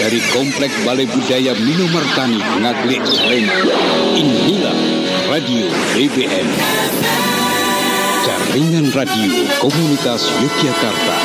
dari Komplek Balai Budaya Minomartani Ngaglik Salemba. Inilah Radio BBM, Jaringan Radio Komunitas Yogyakarta.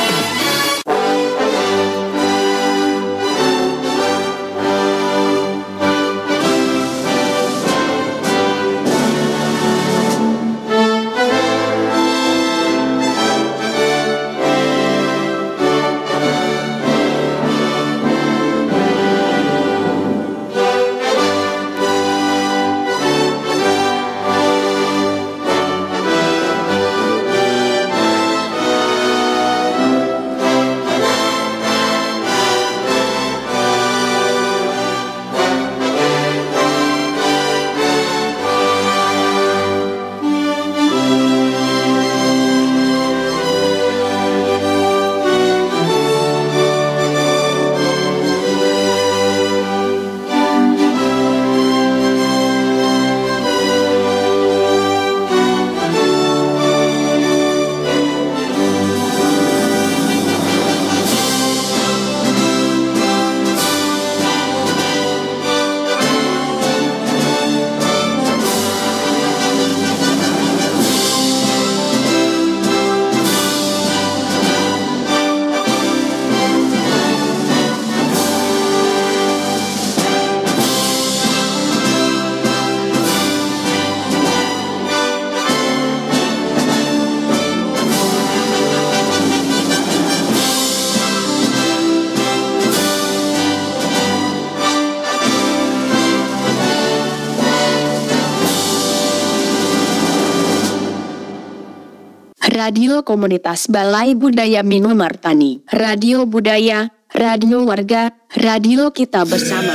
Radio Komunitas Balai Budaya Minomartani, Radio Budaya, Radio Warga, Radio Kita Bersama.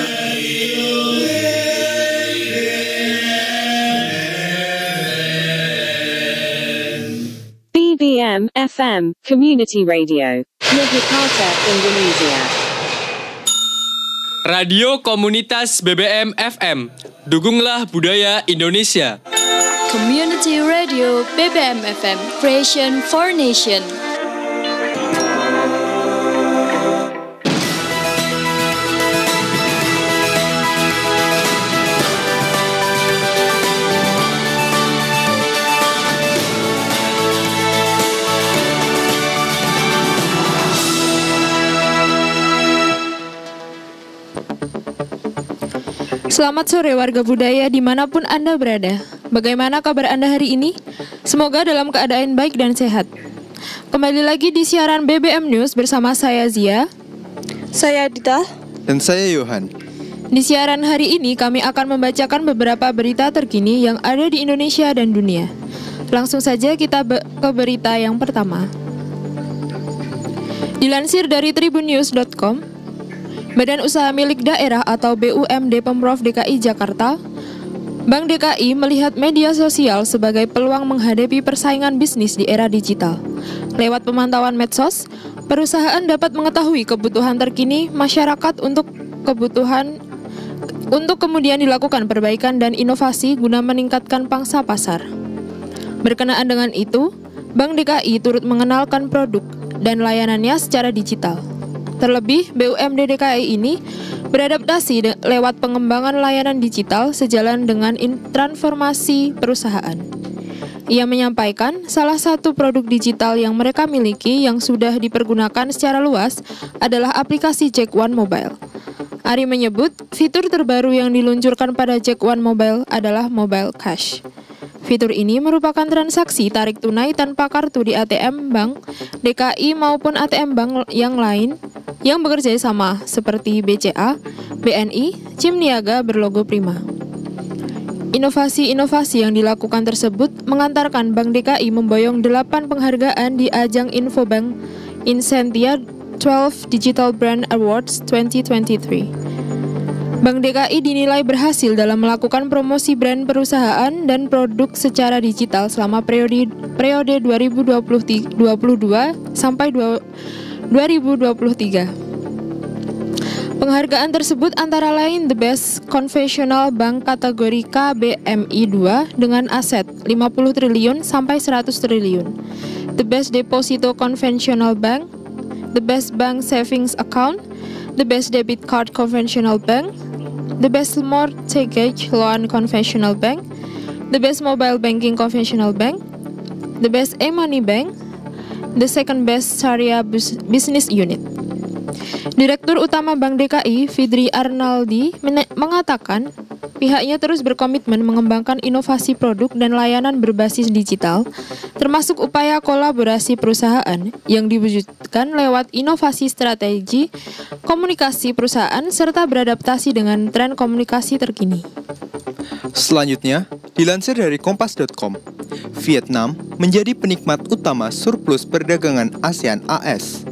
BBM FM, Community Radio, Yogyakarta, Indonesia. Radio Komunitas BBM FM, dukunglah budaya Indonesia. Community Radio BBM FM, Creation for Nation. Selamat sore warga budaya dimanapun Anda berada. Bagaimana kabar Anda hari ini? Semoga dalam keadaan baik dan sehat. Kembali lagi di siaran BBM News bersama saya Zia, saya Dita, dan saya Yohan. Di siaran hari ini kami akan membacakan beberapa berita terkini yang ada di Indonesia dan dunia. Langsung saja kita ke berita yang pertama. Dilansir dari tribunnews.com, Badan Usaha Milik Daerah atau BUMD Pemprov DKI Jakarta, Bank DKI melihat media sosial sebagai peluang menghadapi persaingan bisnis di era digital. Lewat pemantauan medsos, perusahaan dapat mengetahui kebutuhan terkini masyarakat untuk kemudian dilakukan perbaikan dan inovasi guna meningkatkan pangsa pasar. Berkenaan dengan itu, Bank DKI turut mengenalkan produk dan layanannya secara digital. Terlebih, BUMD DKI ini beradaptasi lewat pengembangan layanan digital sejalan dengan transformasi perusahaan. Ia menyampaikan salah satu produk digital yang mereka miliki yang sudah dipergunakan secara luas adalah aplikasi Jack One Mobile. Ari menyebut fitur terbaru yang diluncurkan pada Jack One Mobile adalah Mobile Cash. Fitur ini merupakan transaksi tarik tunai tanpa kartu di ATM Bank DKI maupun ATM Bank yang lain yang bekerja sama seperti BCA, BNI, Cim Niaga berlogo Prima. Inovasi-inovasi yang dilakukan tersebut mengantarkan Bank DKI memboyong 8 penghargaan di ajang Infobank Incentia 12 Digital Brand Awards 2023. Bank DKI dinilai berhasil dalam melakukan promosi brand perusahaan dan produk secara digital selama periode 2022 sampai 2023. Penghargaan tersebut antara lain The Best Conventional Bank kategori KBMI 2 dengan aset 50 triliun sampai 100 triliun. The Best Deposito Conventional Bank, The Best Bank Savings Account, the best debit card conventional bank, the best mortgage loan conventional bank, the best mobile banking conventional bank, the best e-money bank, the second best Syariah business unit. Direktur Utama Bank DKI, Fidri Arnaldi, mengatakan pihaknya terus berkomitmen mengembangkan inovasi produk dan layanan berbasis digital, termasuk upaya kolaborasi perusahaan yang diwujudkan lewat inovasi strategi, komunikasi perusahaan, serta beradaptasi dengan tren komunikasi terkini. Selanjutnya, dilansir dari kompas.com, Vietnam menjadi penikmat utama surplus perdagangan ASEAN-AS.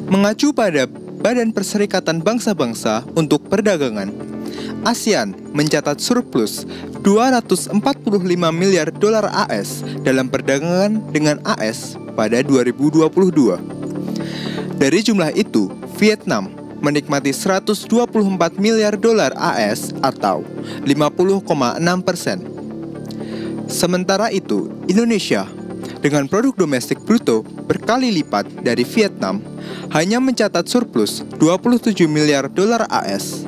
Mengacu pada Badan Perserikatan Bangsa-Bangsa untuk Perdagangan, ASEAN mencatat surplus 245 miliar dolar AS dalam perdagangan dengan AS pada 2022. Dari jumlah itu, Vietnam menikmati 124 miliar dolar AS atau 50,6%. Sementara itu, Indonesia dengan produk domestik bruto berkali lipat dari Vietnam hanya mencatat surplus 27 miliar dolar AS.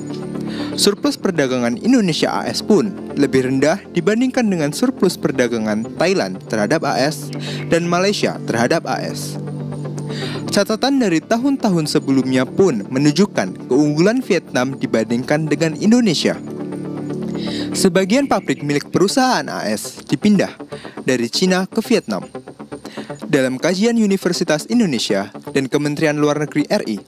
Surplus perdagangan Indonesia AS pun lebih rendah dibandingkan dengan surplus perdagangan Thailand terhadap AS dan Malaysia terhadap AS. Catatan dari tahun-tahun sebelumnya pun menunjukkan keunggulan Vietnam dibandingkan dengan Indonesia. Sebagian pabrik milik perusahaan AS dipindah dari Cina ke Vietnam. Dalam kajian Universitas Indonesia dan Kementerian Luar Negeri RI,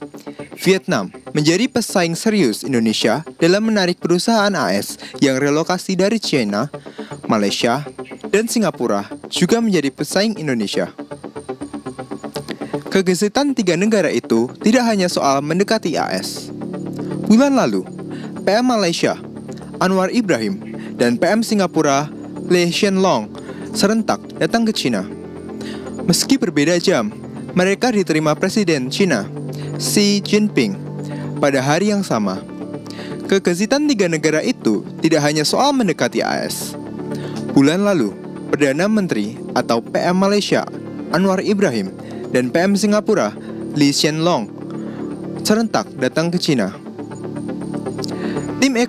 Vietnam menjadi pesaing serius Indonesia dalam menarik perusahaan AS yang relokasi dari China, Malaysia, dan Singapura juga menjadi pesaing Indonesia. Kegesetan tiga negara itu tidak hanya soal mendekati AS. Bulan lalu, PM Malaysia, Anwar Ibrahim, dan PM Singapura, Lee Hsien Loong, serentak datang ke China. Meski berbeda jam, mereka diterima Presiden China, Xi Jinping, pada hari yang sama. Kegesetan tiga negara itu tidak hanya soal mendekati AS. Bulan lalu, Perdana Menteri atau PM Malaysia, Anwar Ibrahim, dan PM Singapura, Lee Hsien Loong, serentak datang ke China. Tim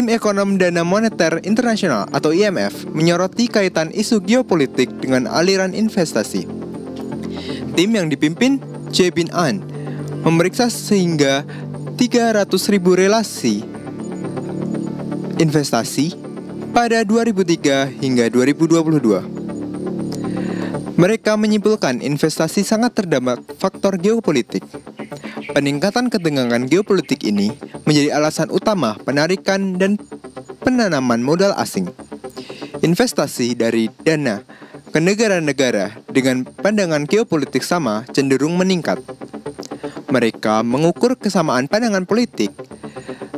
Ekonom Dana Moneter Internasional atau IMF menyoroti kaitan isu geopolitik dengan aliran investasi. Tim yang dipimpin Jae Bin An memeriksa sehingga 300.000 relasi investasi pada 2003 hingga 2022. Mereka menyimpulkan investasi sangat terdampak faktor geopolitik. Peningkatan ketegangan geopolitik ini menjadi alasan utama penarikan dan penanaman modal asing. Investasi dari dana ke negara-negara dengan pandangan geopolitik sama cenderung meningkat. Mereka mengukur kesamaan pandangan politik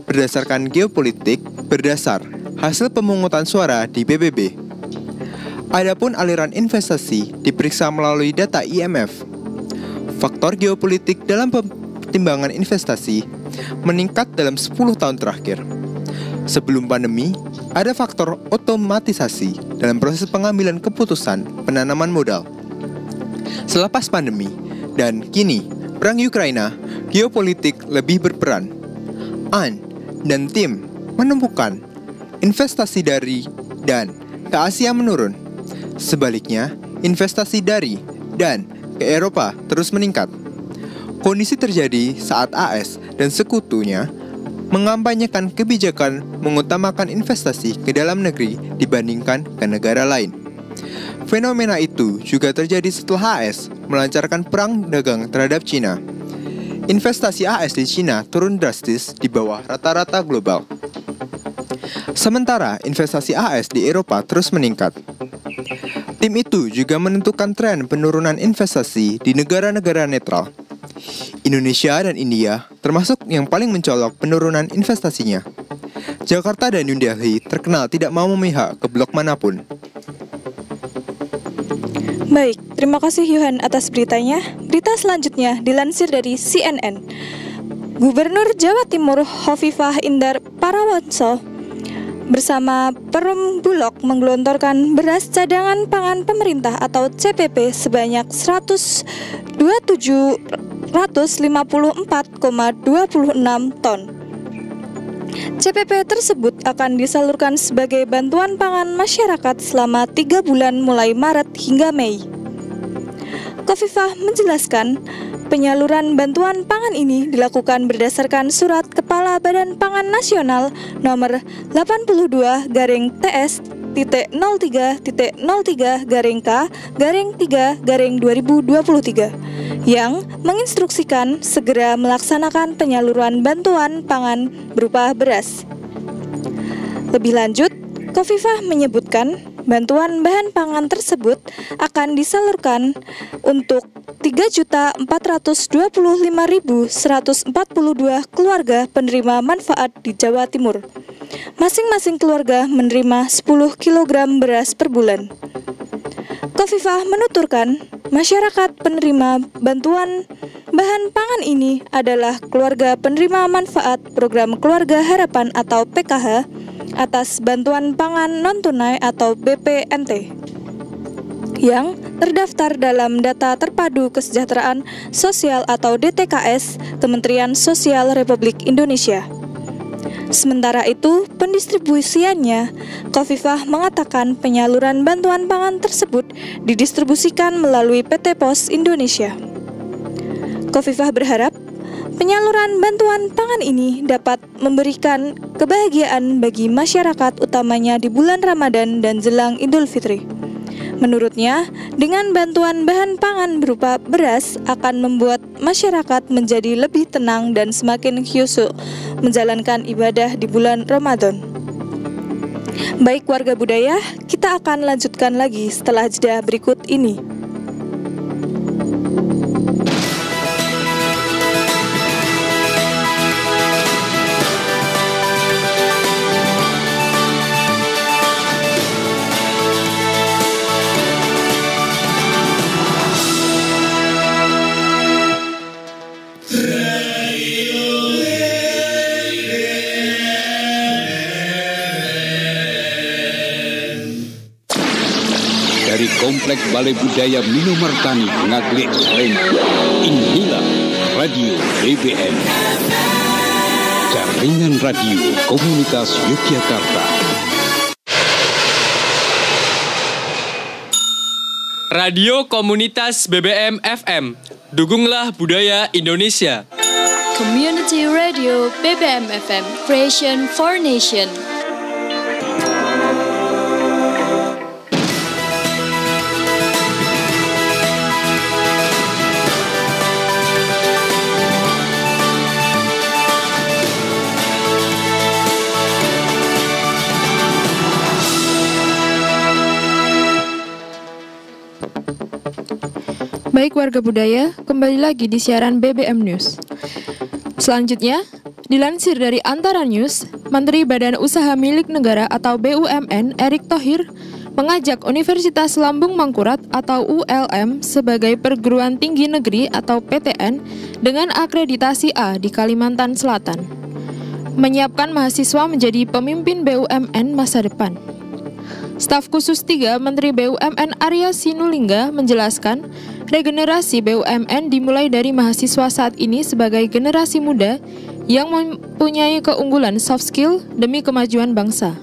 berdasarkan geopolitik berdasar hasil pemungutan suara di PBB. Adapun aliran investasi diperiksa melalui data IMF. Faktor geopolitik dalam pertimbangan investasi meningkat dalam 10 tahun terakhir. Sebelum pandemi, ada faktor otomatisasi dalam proses pengambilan keputusan penanaman modal. Selepas pandemi, dan kini perang Ukraina, geopolitik lebih berperan. An dan tim menemukan investasi dari dan ke Asia menurun. Sebaliknya, investasi dari dan ke Eropa terus meningkat. Kondisi terjadi saat AS dan sekutunya mengampanyekan kebijakan mengutamakan investasi ke dalam negeri dibandingkan ke negara lain. Fenomena itu juga terjadi setelah AS melancarkan perang dagang terhadap China. Investasi AS di China turun drastis di bawah rata-rata global. Sementara investasi AS di Eropa terus meningkat. Tim itu juga menentukan tren penurunan investasi di negara-negara netral. Indonesia dan India termasuk yang paling mencolok penurunan investasinya. Jakarta dan New Delhi terkenal tidak mau memihak ke blok manapun. Baik, terima kasih Yohan atas beritanya. Berita selanjutnya dilansir dari CNN. Gubernur Jawa Timur Hovifah Indar Parawansa bersama Perum Bulog menggelontorkan beras cadangan pangan pemerintah atau CPP sebanyak 127 ton. CPP tersebut akan disalurkan sebagai bantuan pangan masyarakat selama 3 bulan mulai Maret hingga Mei. Khofifah menjelaskan, penyaluran bantuan pangan ini dilakukan berdasarkan surat Kepala Badan Pangan Nasional nomor 82-TS-03-03-K-3-2023 yang menginstruksikan segera melaksanakan penyaluran bantuan pangan berupa beras. Lebih lanjut, Khofifah menyebutkan bantuan bahan pangan tersebut akan disalurkan untuk 3.425.142 keluarga penerima manfaat di Jawa Timur. Masing-masing keluarga menerima 10 kg beras per bulan. Khofifah menuturkan, masyarakat penerima bantuan bahan pangan ini adalah keluarga penerima manfaat program Keluarga Harapan atau PKH atas bantuan pangan non-tunai atau BPNT yang terdaftar dalam Data Terpadu Kesejahteraan Sosial atau DTKS Kementerian Sosial Republik Indonesia. Sementara itu, pendistribusiannya, Khofifah mengatakan penyaluran bantuan pangan tersebut didistribusikan melalui PT Pos Indonesia. Khofifah berharap penyaluran bantuan pangan ini dapat memberikan kebahagiaan bagi masyarakat, utamanya di bulan Ramadan dan jelang Idul Fitri. Menurutnya, dengan bantuan bahan pangan berupa beras akan membuat masyarakat menjadi lebih tenang dan semakin khusyuk menjalankan ibadah di bulan Ramadan. Baik warga budaya, kita akan lanjutkan lagi setelah jeda berikut ini. Dari Komplek Balai Budaya Minomartani Ngaglik Lembang, inilah Radio BBM, Jaringan Radio Komunitas Yogyakarta. Radio Komunitas BBM FM, dukunglah budaya Indonesia. Community Radio BBM FM, Creation for Nation. Baik warga budaya, kembali lagi di siaran BBM News. Selanjutnya, dilansir dari Antara News, Menteri Badan Usaha Milik Negara atau BUMN Erick Thohir mengajak Universitas Lambung Mangkurat atau ULM sebagai perguruan tinggi negeri atau PTN dengan akreditasi A di Kalimantan Selatan, menyiapkan mahasiswa menjadi pemimpin BUMN masa depan. Staf khusus 3 Menteri BUMN Arya Sinulinga menjelaskan, regenerasi BUMN dimulai dari mahasiswa saat ini sebagai generasi muda yang mempunyai keunggulan soft skill demi kemajuan bangsa.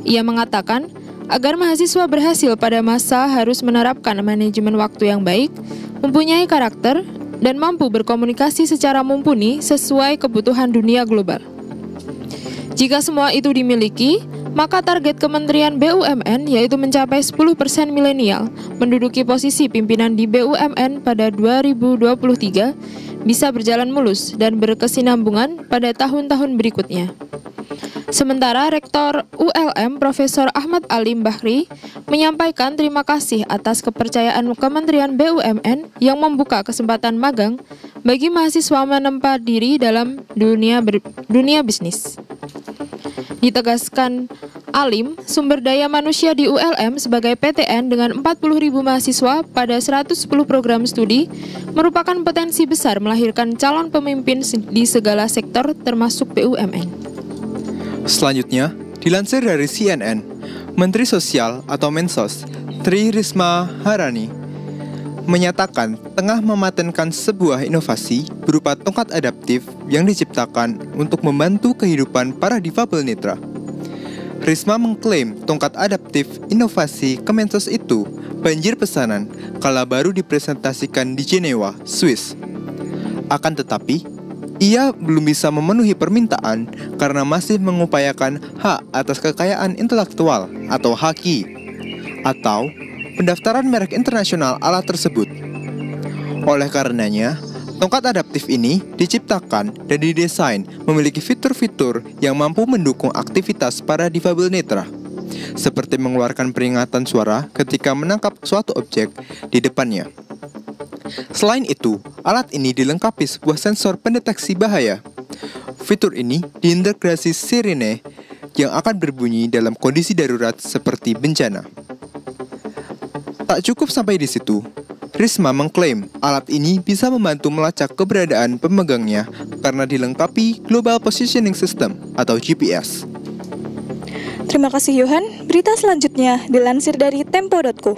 Ia mengatakan, agar mahasiswa berhasil pada masa harus menerapkan manajemen waktu yang baik, mempunyai karakter, dan mampu berkomunikasi secara mumpuni sesuai kebutuhan dunia global. Jika semua itu dimiliki, maka target Kementerian BUMN yaitu mencapai 10% milenial menduduki posisi pimpinan di BUMN pada 2023 bisa berjalan mulus dan berkesinambungan pada tahun-tahun berikutnya. Sementara Rektor ULM Profesor Ahmad Alim Bahri menyampaikan terima kasih atas kepercayaan Kementerian BUMN yang membuka kesempatan magang bagi mahasiswa menempa diri dalam dunia bisnis. Ditegaskan Alim, sumber daya manusia di ULM sebagai PTN dengan 40.000 mahasiswa pada 110 program studi merupakan potensi besar melahirkan calon pemimpin di segala sektor termasuk BUMN. Selanjutnya, dilansir dari CNN, Menteri Sosial atau Mensos, Tri Risma Harani, menyatakan tengah mematenkan sebuah inovasi berupa tongkat adaptif yang diciptakan untuk membantu kehidupan para difabel netra. Risma mengklaim tongkat adaptif inovasi Kemensos itu banjir pesanan kala baru dipresentasikan di Jenewa, Swiss. Akan tetapi, ia belum bisa memenuhi permintaan karena masih mengupayakan hak atas kekayaan intelektual atau HAKI, atau pendaftaran merek internasional alat tersebut. Oleh karenanya, tongkat adaptif ini diciptakan dan didesain memiliki fitur-fitur yang mampu mendukung aktivitas para difabel netra, seperti mengeluarkan peringatan suara ketika menangkap suatu objek di depannya. Selain itu, alat ini dilengkapi sebuah sensor pendeteksi bahaya. Fitur ini diintegrasi sirene yang akan berbunyi dalam kondisi darurat seperti bencana. Tak cukup sampai di situ, Risma mengklaim alat ini bisa membantu melacak keberadaan pemegangnya karena dilengkapi Global Positioning System atau GPS. Terima kasih Yohan. Berita selanjutnya dilansir dari tempo.co.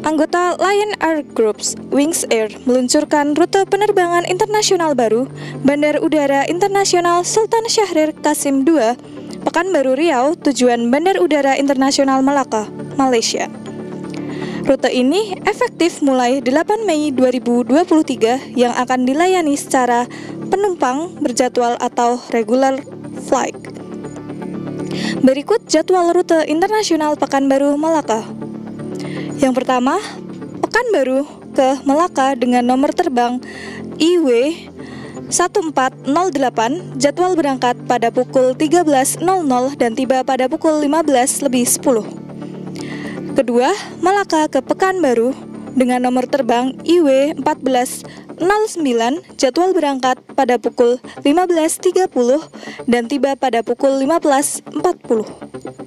Anggota Lion Air Group, Wings Air, meluncurkan rute penerbangan internasional baru Bandar Udara Internasional Sultan Syahrir Qasim II, Pekanbaru Riau, tujuan Bandar Udara Internasional Malaka, Malaysia. Rute ini efektif mulai 8 Mei 2023 yang akan dilayani secara penumpang berjadwal atau regular flight. Berikut jadwal rute internasional Pekanbaru Malaka. Yang pertama, Pekanbaru ke Malaka dengan nomor terbang IW 1408, jadwal berangkat pada pukul 13.00 dan tiba pada pukul 15:10. Kedua, Malaka ke Pekanbaru dengan nomor terbang IW 1409, jadwal berangkat pada pukul 15.30 dan tiba pada pukul 15.40.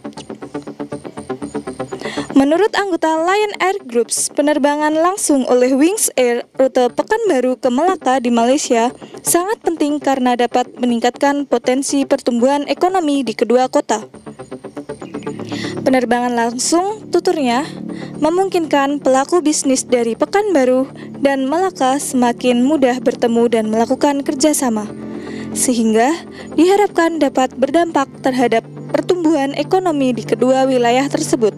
Menurut anggota Lion Air Group, penerbangan langsung oleh Wings Air rute Pekanbaru ke Malaka di Malaysia sangat penting karena dapat meningkatkan potensi pertumbuhan ekonomi di kedua kota. Penerbangan langsung, tuturnya, memungkinkan pelaku bisnis dari Pekanbaru dan Malaka semakin mudah bertemu dan melakukan kerjasama, sehingga diharapkan dapat berdampak terhadap pertumbuhan ekonomi di kedua wilayah tersebut.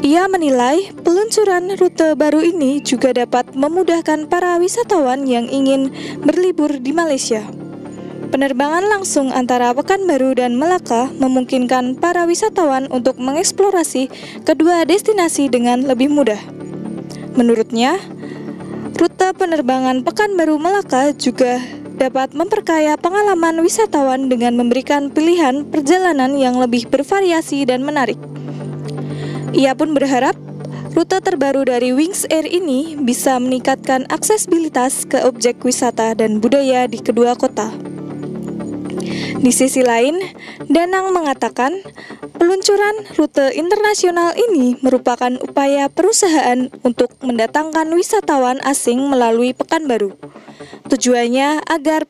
Ia menilai peluncuran rute baru ini juga dapat memudahkan para wisatawan yang ingin berlibur di Malaysia. Penerbangan langsung antara Pekanbaru dan Malaka memungkinkan para wisatawan untuk mengeksplorasi kedua destinasi dengan lebih mudah. Menurutnya, rute penerbangan Pekanbaru Malaka juga dapat memperkaya pengalaman wisatawan dengan memberikan pilihan perjalanan yang lebih bervariasi dan menarik. Ia pun berharap rute terbaru dari Wings Air ini bisa meningkatkan aksesibilitas ke objek wisata dan budaya di kedua kota. Di sisi lain, Danang mengatakan peluncuran rute internasional ini merupakan upaya perusahaan untuk mendatangkan wisatawan asing melalui Pekanbaru. Tujuannya agar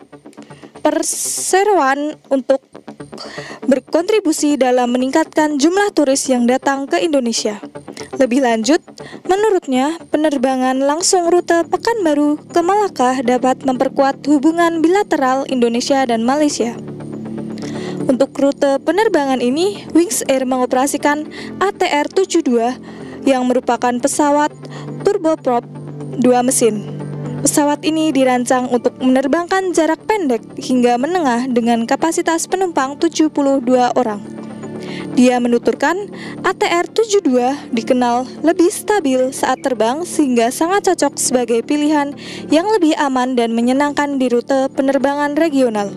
perseroan untuk berkontribusi dalam meningkatkan jumlah turis yang datang ke Indonesia. Lebih lanjut, menurutnya, penerbangan langsung rute Pekanbaru ke Malaka dapat memperkuat hubungan bilateral Indonesia dan Malaysia. Untuk rute penerbangan ini, Wings Air mengoperasikan ATR-72 yang merupakan pesawat turboprop 2 mesin. Pesawat ini dirancang untuk menerbangkan jarak pendek hingga menengah dengan kapasitas penumpang 72 orang. Dia menuturkan ATR-72 dikenal lebih stabil saat terbang sehingga sangat cocok sebagai pilihan yang lebih aman dan menyenangkan di rute penerbangan regional.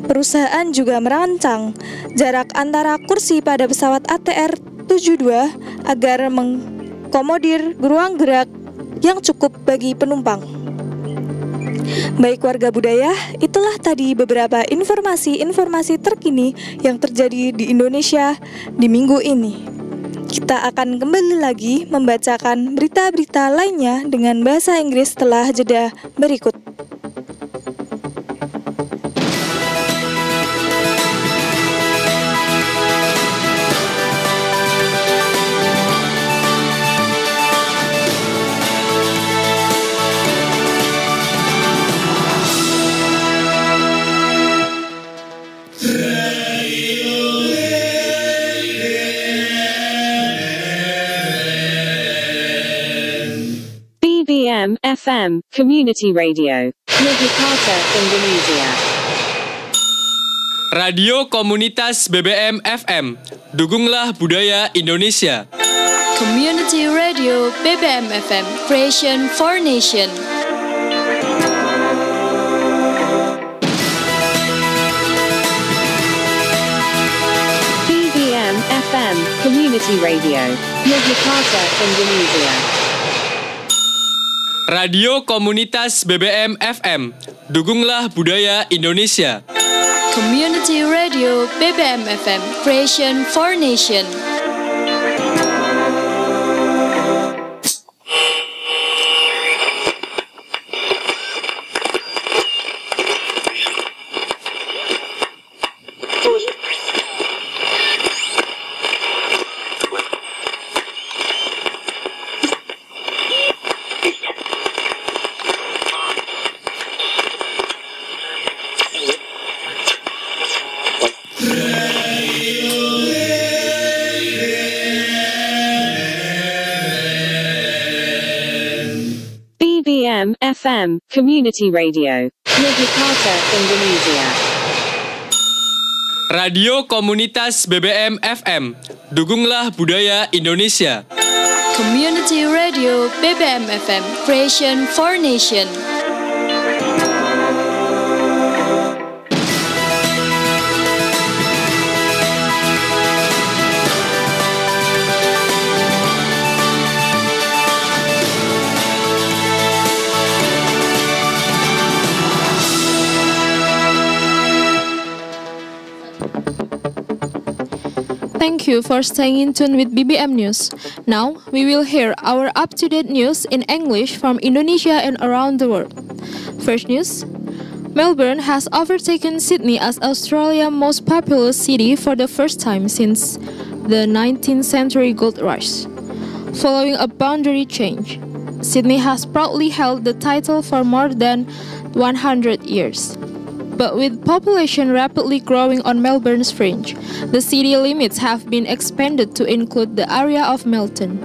Perusahaan juga merancang jarak antara kursi pada pesawat ATR-72 agar mengakomodir ruang gerak yang cukup bagi penumpang. Baik warga budaya, itulah tadi beberapa informasi-informasi terkini yang terjadi di Indonesia di minggu ini. Kita akan kembali lagi membacakan berita-berita lainnya dengan bahasa Inggris setelah jeda berikut. BBM FM, Community Radio. Yogyakarta, Indonesia. Radio Komunitas BBM FM. Dukunglah budaya Indonesia. Community Radio BBM FM, Creation for Nation. BBM FM, Community Radio. Yogyakarta, Indonesia. Radio Komunitas BBM FM. Dukunglah budaya Indonesia. Community Radio BBM FM, Creation for Nation. BBM FM, Community Radio. Yogyakarta, Indonesia. Radio Komunitas BBM FM. Dukunglah budaya Indonesia. Community Radio BBM FM, Creation for Nation. Thank you for staying in tune with BBM News. Now, we will hear our up-to-date news in English from Indonesia and around the world. First news. Melbourne has overtaken Sydney as Australia's most populous city for the first time since the 19th century gold rush. Following a boundary change, Sydney has proudly held the title for more than 100 years. But with population rapidly growing on Melbourne's fringe, the city limits have been expanded to include the area of Melton.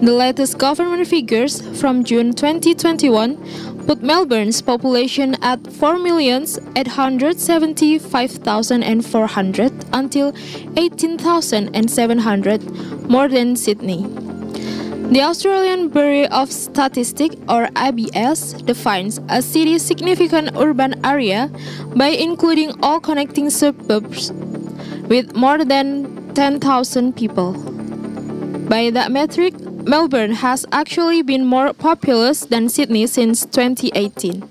The latest government figures from June 2021 put Melbourne's population at 4,875,400 until 18,700, more than Sydney. The Australian Bureau of Statistics, or ABS, defines a city's significant urban area by including all connecting suburbs with more than 10,000 people. By that metric, Melbourne has actually been more populous than Sydney since 2018.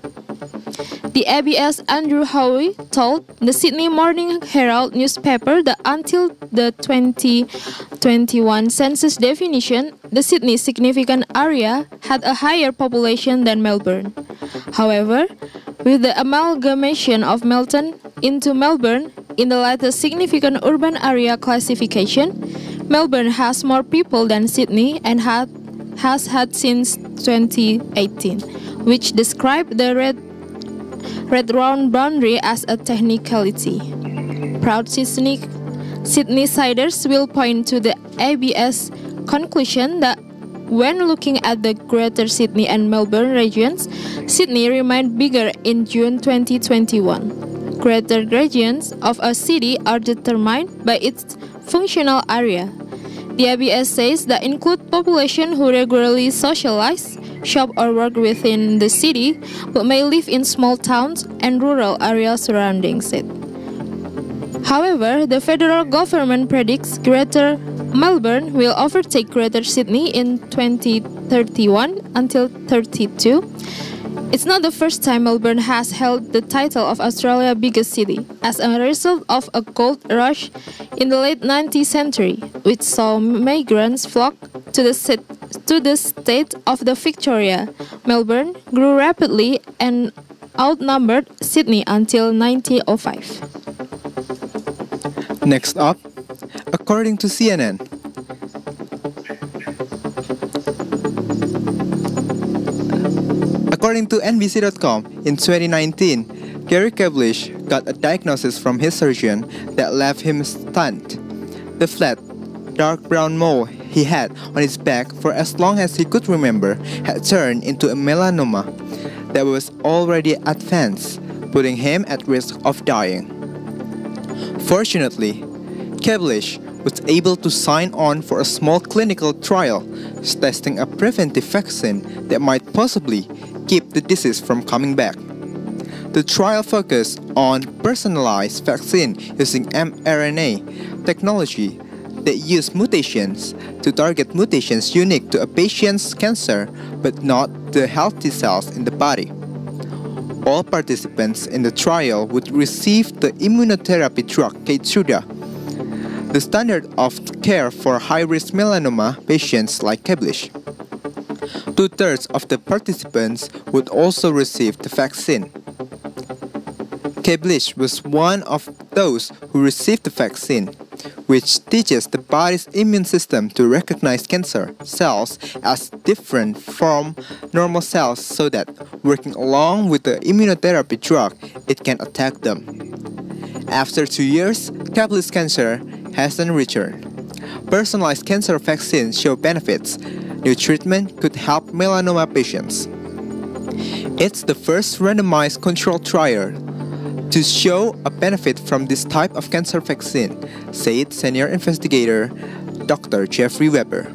The ABS Andrew Howe told the Sydney Morning Herald newspaper that until the 2021 census definition, the Sydney significant area had a higher population than Melbourne. However, with the amalgamation of Melton into Melbourne in the latest significant urban area classification, Melbourne has more people than Sydney and has had since 2018, which described the red round boundary as a technicality. Proud Sydneysiders will point to the ABS conclusion that when looking at the Greater Sydney and Melbourne regions, Sydney remained bigger in June 2021. Greater regions of a city are determined by its functional area. The ABS says that include population who regularly socialize, shop or work within the city, but may live in small towns and rural areas surrounding it. However, the federal government predicts Greater Melbourne will overtake Greater Sydney in 2031 until 32. It's not the first time Melbourne has held the title of Australia's biggest city, as a result of a gold rush in the late 19th century, which saw migrants flock to the state of the Victoria. Melbourne grew rapidly and outnumbered Sydney until 1905. Next up, according to CNN, according to NBC.com, in 2019, Gary Cablish got a diagnosis from his surgeon that left him stunned. The flat, dark brown mole he had on his back for as long as he could remember had turned into a melanoma that was already advanced, putting him at risk of dying. Fortunately, Keblish was able to sign on for a small clinical trial testing a preventive vaccine that might possibly keep the disease from coming back. The trial focused on personalized vaccine using mRNA technology that used mutations to target mutations unique to a patient's cancer but not the healthy cells in the body. All participants in the trial would receive the immunotherapy drug Keytruda, the standard of care for high-risk melanoma patients like Keblish. 2/3 of the participants would also receive the vaccine. Keblish was one of those who received the vaccine, which teaches the body's immune system to recognize cancer cells as different from normal cells so that, working along with the immunotherapy drug, it can attack them. After 2 years, Keblish's cancer hasn't returned. Personalized cancer vaccines show benefits. New treatment could help melanoma patients. It's the first randomized controlled trial to show a benefit from this type of cancer vaccine, said senior investigator Dr. Jeffrey Weber,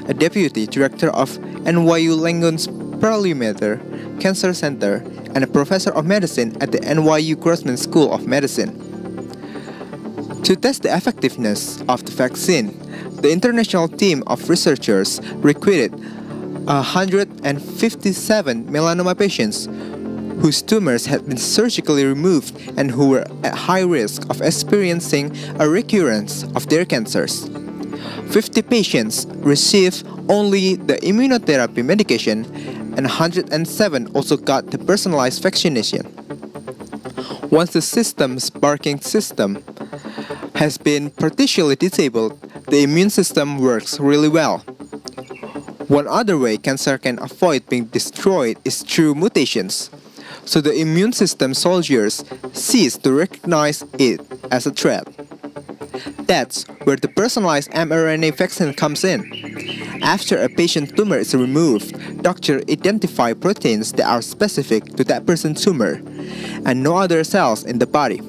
a deputy director of NYU Langon's Perlmutter Cancer Center and a professor of medicine at the NYU Grossman School of Medicine. To test the effectiveness of the vaccine, the international team of researchers recruited 157 melanoma patients whose tumors had been surgically removed and who were at high risk of experiencing a recurrence of their cancers. 50 patients received only the immunotherapy medication and 107 also got the personalized vaccination. Once the system's barking system has been partially disabled, the immune system works really well. One other way cancer can avoid being destroyed is through mutations, so the immune system soldiers cease to recognize it as a threat. That's where the personalized mRNA vaccine comes in. After a patient's tumor is removed, doctors identify proteins that are specific to that person's tumor and no other cells in the body.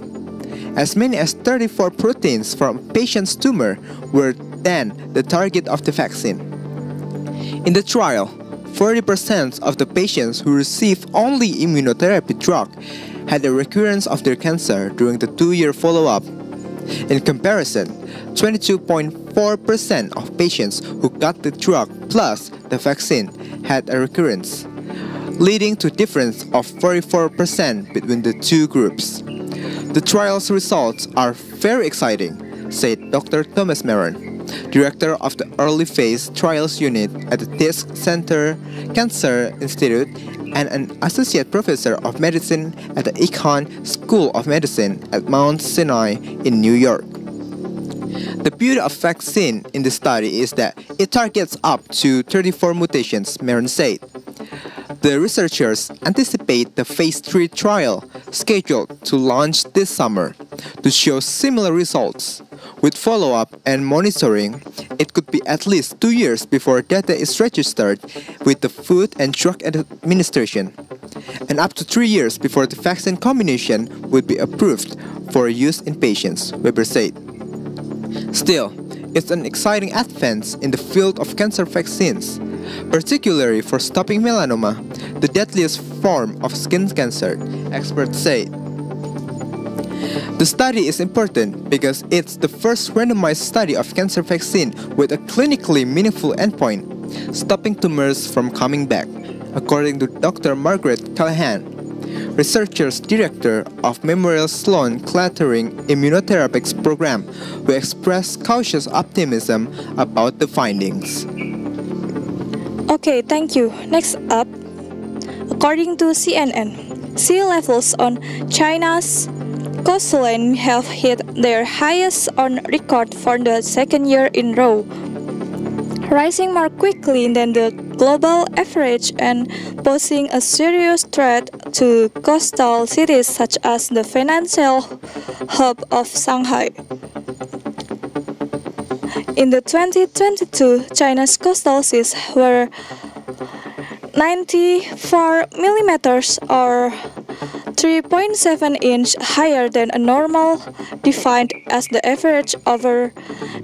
As many as 34 proteins from a patient's tumor were then the target of the vaccine. In the trial, 40% of the patients who received only immunotherapy drug had a recurrence of their cancer during the 2-year follow-up. In comparison, 22.4% of patients who got the drug plus the vaccine had a recurrence, leading to a difference of 44% between the two groups. The trial's results are very exciting, said Dr. Thomas Maron, director of the Early Phase Trials Unit at the Tisch Center Cancer Institute and an associate professor of medicine at the Icahn School of Medicine at Mount Sinai in New York. The beauty of vaccine in the study is that it targets up to 34 mutations, Maron said. The researchers anticipate the Phase 3 trial, scheduled to launch this summer, to show similar results. With follow-up and monitoring, it could be at least 2 years before data is registered with the Food and Drug Administration, and up to 3 years before the vaccine combination would be approved for use in patients, Weber said. Still, it's an exciting advance in the field of cancer vaccines, particularly for stopping melanoma, the deadliest form of skin cancer, experts say. The study is important because it's the first randomized study of cancer vaccine with a clinically meaningful endpoint, stopping tumors from coming back, according to Dr. Margaret Callahan, researchers director of Memorial Sloan Kettering Immunotherapeutics Program, who expressed cautious optimism about the findings. Okay, thank you. Next up, according to CNN, sea levels on China's coastline have hit their highest on record for the second year in a row, rising more quickly than the global average and posing a serious threat to coastal cities such as the financial hub of Shanghai. In the 2022, China's coastal seas were 94 millimeters or 3.7 inch higher than a normal, defined as the average over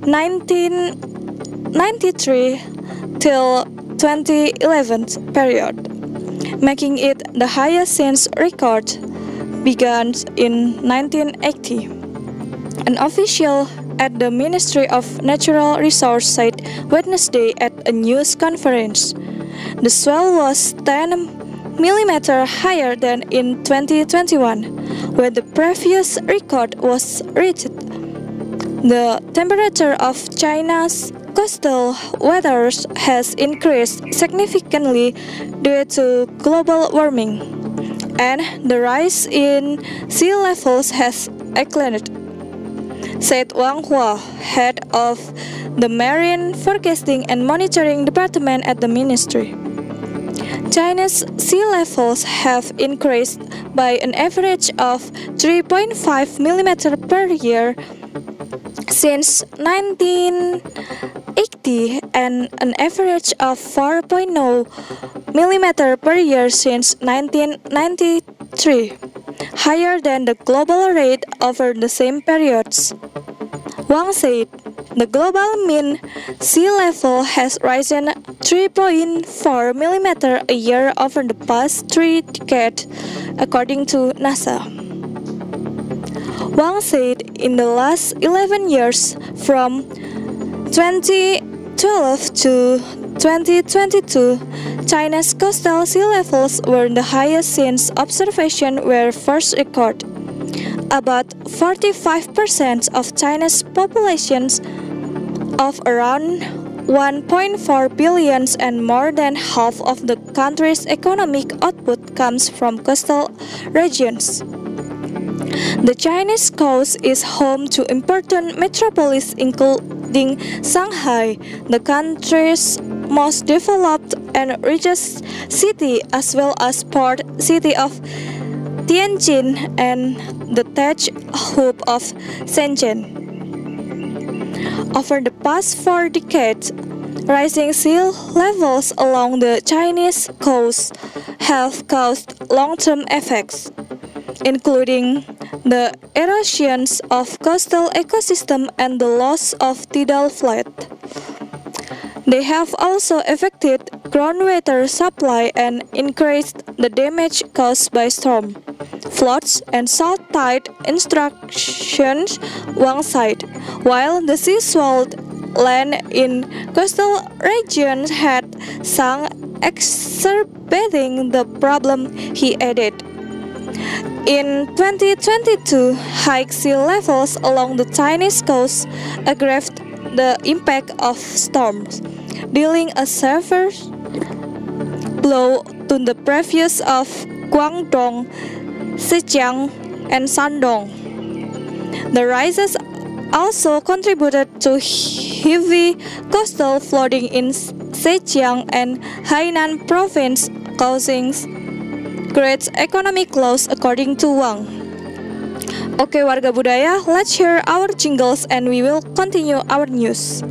1993 till 2011 period, making it the highest since record began in 1980. An official at the Ministry of Natural Resources said Wednesday at a news conference. The swell was 10 millimeters higher than in 2021, when the previous record was reached. The temperature of China's coastal waters has increased significantly due to global warming, and the rise in sea levels has accelerated, said Wang Hua, head of the Marine Forecasting and Monitoring Department at the ministry. China's sea levels have increased by an average of 3.5 millimeters per year since 1980 and an average of 4.0 millimeters per year since 1993, higher than the global rate over the same periods. Wang said the global mean sea level has risen 3.4 millimeters a year over the past 3 decades, according to NASA. Wang said in the last 11 years, from 2012 to 2022, China's coastal sea levels were the highest since observations were first recorded. About 45% of China's population of around 1.4 billion and more than half of the country's economic output comes from coastal regions. The Chinese coast is home to important metropolises including Shanghai, the country's most developed and richest city, as well as port city of Tianjin and the tech hub of Shenzhen. Over the past 4 decades, rising sea levels along the Chinese coast have caused long-term effects, including the erosion of coastal ecosystem and the loss of tidal flood. They have also affected groundwater supply and increased the damage caused by storm, floods, and salt tide intrusions, Wang said, while the sea swelled land in coastal regions had sunk, exacerbating the problem, he added. In 2022, high sea levels along the Chinese coast aggraved the impact of storms, dealing a severe blow to the provinces of Guangdong, Zhejiang, and Shandong. The rises also contributed to heavy coastal flooding in Zhejiang and Hainan province, causing great economic loss, according to Wang. Okay, warga budaya, let's hear our jingles and we will continue our news.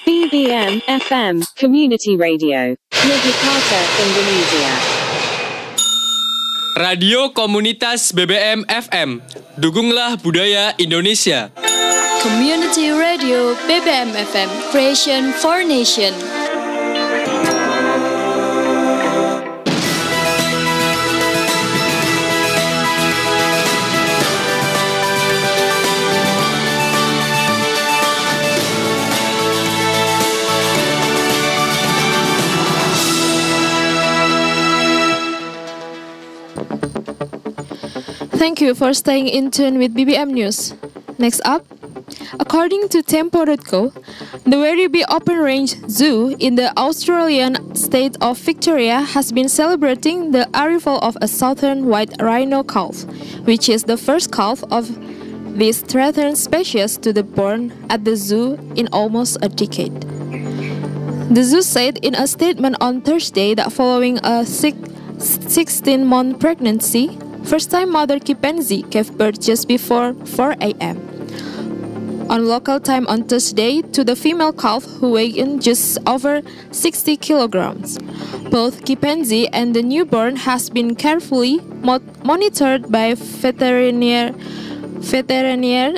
BBM FM Community Radio, Yogyakarta, Indonesia. Radio Komunitas BBM FM. Dukunglah budaya Indonesia. Community Radio BBM FM, Creation for Nation. Thank you for staying in tune with BBM News. Next up, according to Tempo.co, the Werribee Open Range Zoo in the Australian state of Victoria has been celebrating the arrival of a southern white rhino calf, which is the first calf of this threatened species to be born at the zoo in almost a decade. The zoo said in a statement on Thursday that following a 16-month pregnancy, first-time mother Kipenzi gave birth just before 4 a.m. on local time on Thursday to the female calf who weighed just over 60 kilograms. Both Kipenzi and the newborn has been carefully monitored by veterinarian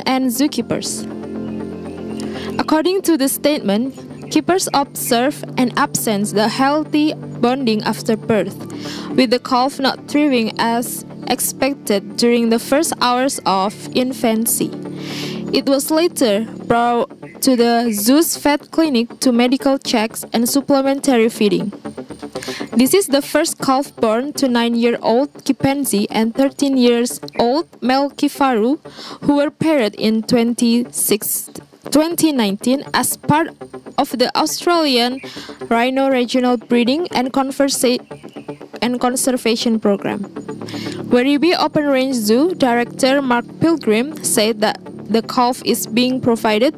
and zookeepers. According to the statement, keepers observe and absence the healthy bonding after birth, with the calf not thriving as expected during the first hours of infancy. It was later brought to the zoo's vet clinic to medical checks and supplementary feeding. This is the first calf born to 9-year-old Kipenzi and 13-year-old male Kifaru, who were paired in 2019 as part of the Australian Rhino Regional Breeding and Conservation Program. Werribee Open Range Zoo Director Mark Pilgrim said that the calf is being provided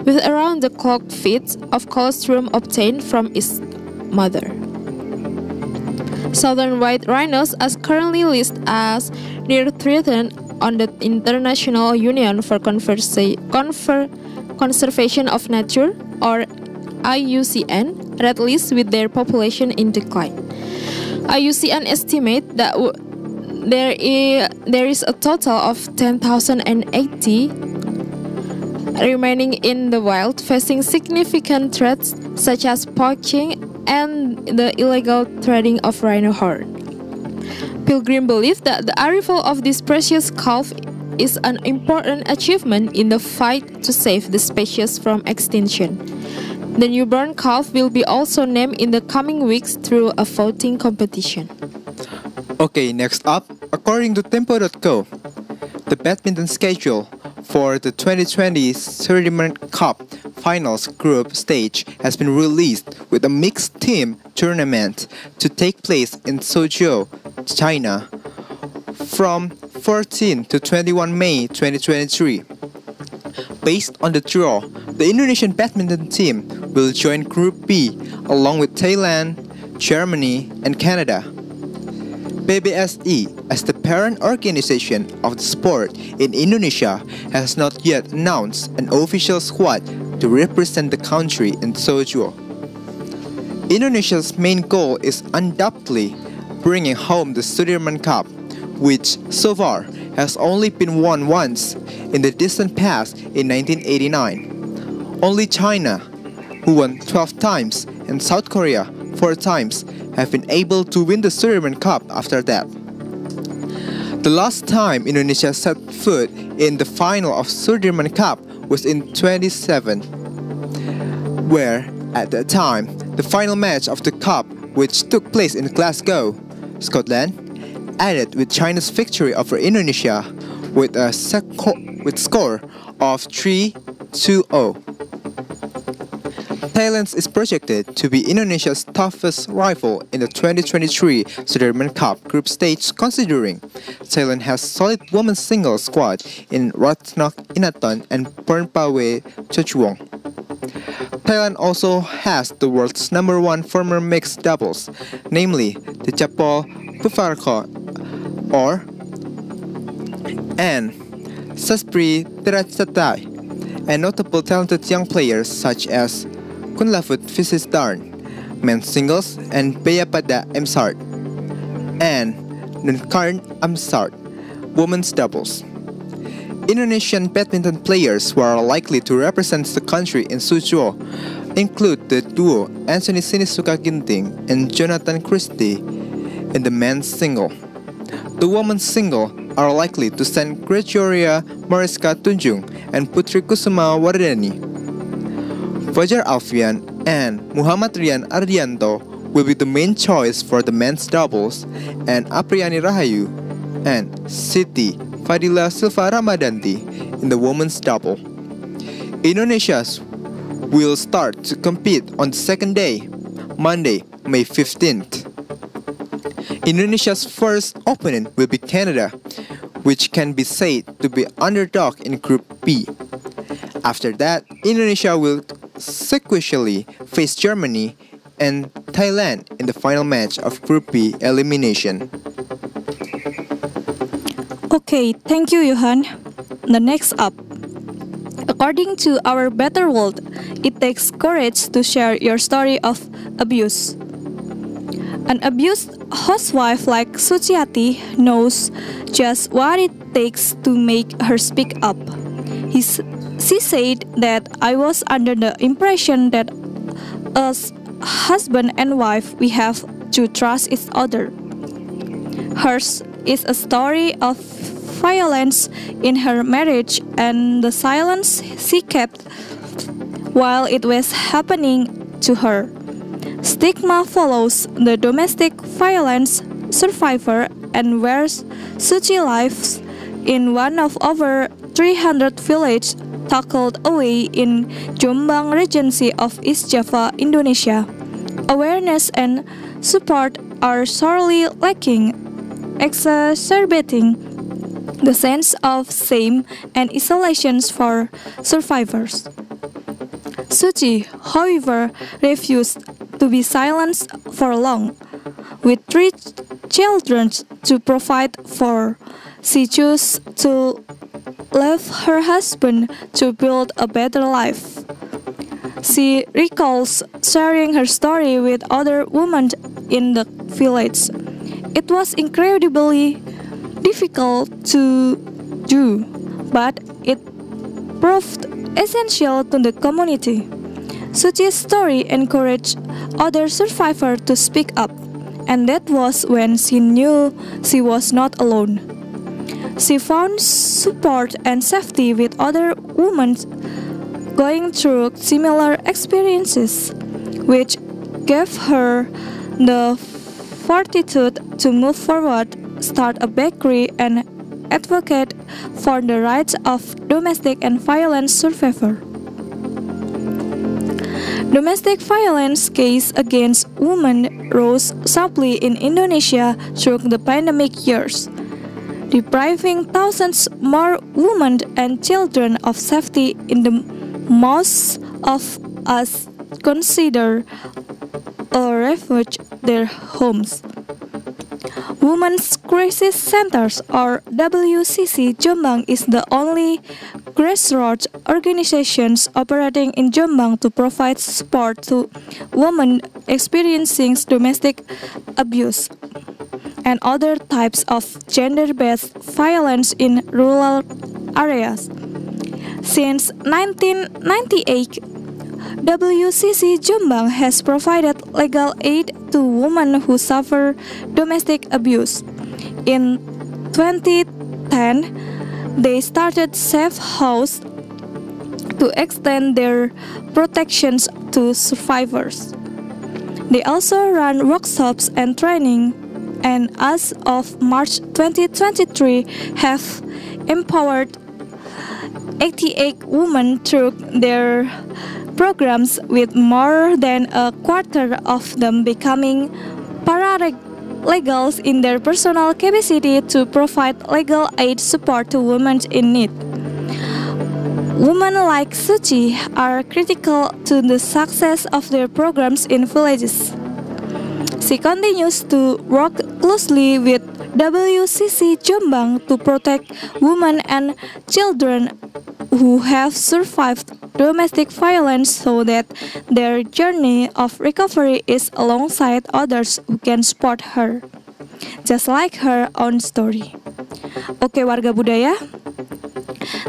with around-the-clock feeds of colostrum obtained from its mother. Southern white rhinos are currently listed as near threatened on the International Union for Conservation of Nature, or IUCN, red list, with their population in decline. IUCN estimate that there is a total of 10,080 remaining in the wild, facing significant threats such as poaching and the illegal trading of rhino horn. Pilgrim believed that the arrival of this precious calf is an important achievement in the fight to save the species from extinction. The newborn calf will be also named in the coming weeks through a voting competition. Okay, next up, according to Tempo.co, the badminton schedule for the 2020 Sudirman Cup Finals group stage has been released, with a mixed team tournament to take place in Suzhou, China, from 14 to 21 May 2023. Based on the draw, the Indonesian badminton team will join Group B along with Thailand, Germany, and Canada. PBSI, as the parent organization of the sport in Indonesia, has not yet announced an official squad to represent the country in Suzhou. Indonesia's main goal is undoubtedly bringing home the Sudirman Cup, which so far has only been won once in the distant past in 1989. Only China, who won 12 times, and South Korea 4 times, have been able to win the Sudirman Cup after that. The last time Indonesia set foot in the final of Sudirman Cup was in 2007, where at that time the final match of the cup, which took place in Glasgow, Scotland, ended with China's victory over Indonesia with a score of 3-2-0. Thailand is projected to be Indonesia's toughest rival in the 2023 Sudirman Cup group stage, considering Thailand has solid women's singles squad in Ratnak Inaton and Pernpawe Chochuong. Thailand also has the world's #1 former mixed doubles, namely the Japol Pufarko and Saspri Terachatai, and notable talented young players such as Kunlavut Visisdarn, men's singles, and Bayapada Amsart, and Nunkarn Amsart, women's doubles. Indonesian badminton players who are likely to represent the country in Suzhou include the duo Anthony Sinisuka Ginting and Jonathan Christie in the men's single. The women's single are likely to send Gregoria Mariska Tunjung and Putri Kusuma Wardani. Fajar Alfian and Muhammad Rian Ardianto will be the main choice for the men's doubles, and Apriani Rahayu and Siti Fadila Silva Ramadanti in the women's double. Indonesia will start to compete on the second day, Monday, May 15th. Indonesia's first opponent will be Canada, which can be said to be underdog in Group B. After that, Indonesia will sequentially face Germany and Thailand in the final match of Group B elimination. Okay, thank you, Johan. The next up. According to Our Better World, it takes courage to share your story of abuse. An abused housewife like Suciati knows just what it takes to make her speak up. She said that I was under the impression that as husband and wife we have to trust each other. Hers is a story of violence in her marriage and the silence she kept while it was happening to her. Stigma follows the domestic violence survivor and where Suci lives in one of over 300 villages tucked away in Jombang Regency of East Java, Indonesia. Awareness and support are sorely lacking, exacerbating the sense of shame and isolation for survivors. Suci, however, refused to be silenced for long. With 3 children to provide for, she chose to leave her husband to build a better life. She recalls sharing her story with other women in the village. It was incredibly difficult to do, but it proved essential to the community. Suci's story encouraged other survivors to speak up, and that was when she knew she was not alone. She found support and safety with other women going through similar experiences, which gave her the fortitude to move forward, start a bakery, and advocate for the rights of domestic and violence survivors. Domestic violence cases against women rose sharply in Indonesia through the pandemic years, depriving thousands more women and children of safety in the most of us consider a refuge their homes. Women's Crisis Centers, or WCC Jombang, is the only grassroots organization operating in Jombang to provide support to women experiencing domestic abuse and other types of gender-based violence in rural areas. Since 1998, WCC Jombang has provided legal aid to women who suffer domestic abuse. In 2010, they started Safe House to extend their protections to survivors. They also run workshops and training, and as of March 2023, have empowered 88 women through their programs, with more than a quarter of them becoming paralegals in their personal capacity to provide legal aid support to women in need. Women like Suci are critical to the success of their programs in villages. She continues to work closely with WCC Jombang to protect women and children who have survived domestic violence so that their journey of recovery is alongside others who can support her, just like her own story. Oke, warga budaya,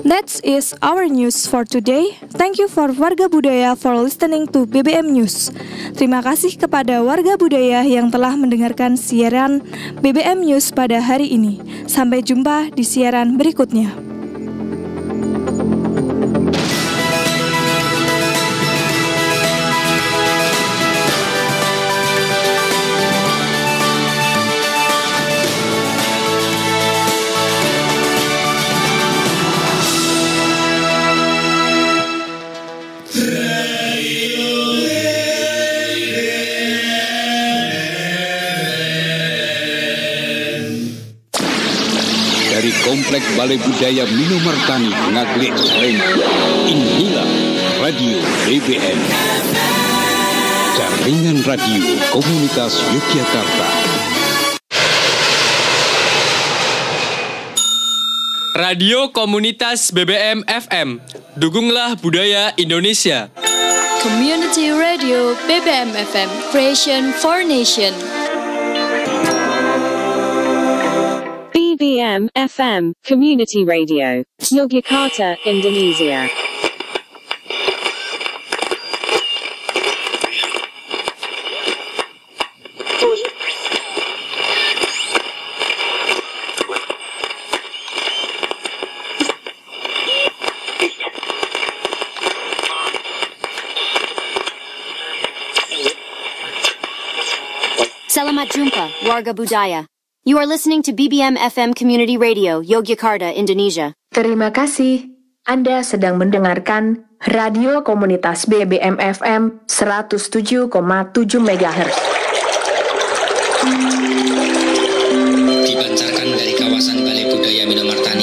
that is our news for today. Thank you for warga budaya for listening to BBM News. Terima kasih kepada warga budaya yang telah mendengarkan siaran BBM News pada hari ini. Sampai jumpa di siaran berikutnya. Caleg Balai Budaya Minomartani Ngaglik Lembang. Inilah Radio BBM, Jaringan Radio Komunitas Yogyakarta. Radio Komunitas BBM FM. Dukunglah budaya Indonesia. Community Radio BBM FM, Creation for Nation. BBM FM, Community Radio, Yogyakarta, Indonesia. Selamat jumpa, warga budaya. You are listening to BBM FM Community Radio, Yogyakarta, Indonesia. Terima kasih. Anda sedang mendengarkan Radio Komunitas BBM FM 107,7 MHz. Dipancarkan dari kawasan Balai Budaya Minomartani